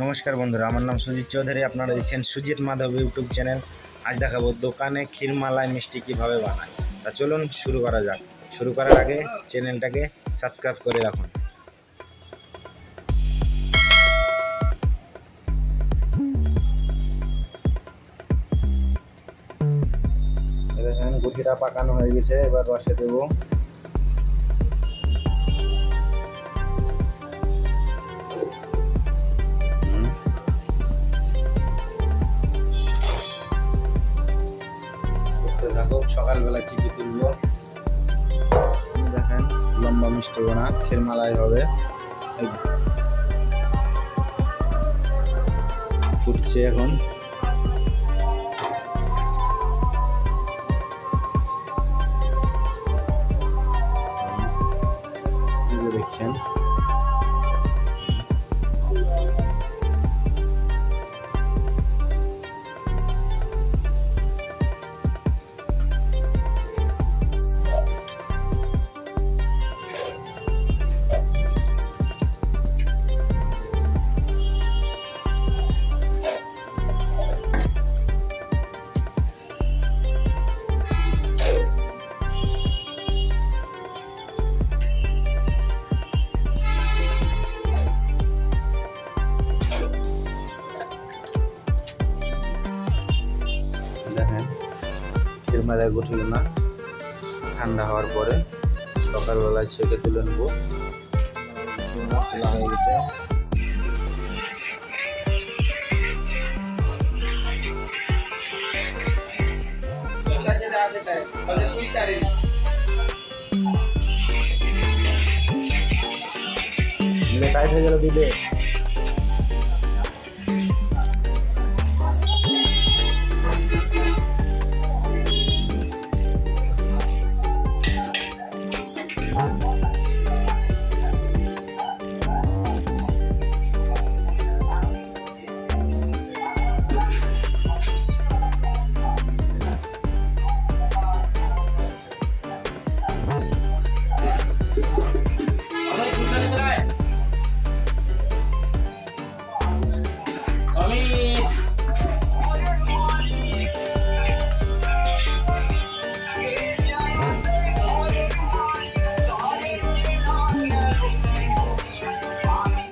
নমস্কার বন্ধুরা, আমার নাম সুজিত চৌধুরী। আপনারা দেখছেন সুজিত মাধবী ইউটিউব চ্যানেল। আজ দেখাবো দোকানে ক্ষীর মালাই মিষ্টি কীভাবে বানায়। তা চলুন শুরু করা যাক। শুরু করার আগে চ্যানেলটাকে সাবস্ক্রাইব করে রাখুন। দেখেন গুটিটা পাকানো হয়ে গেছে, এবার রসে দেবো। দেখো সকালবেলা চিপি তুলবো। দেখেন লম্বা মিষ্টি বোনা ক্ষীর মালাই হবে, ফুটছে এখন। দেখছেন ক্ষীর মালাই গুটিল না, ঠান্ডা হওয়ার পরে সকালবেলায় ছেঁকে তুলে নেব। তোলা হয়ে গেছে। টাইট হয়ে গেল দিলে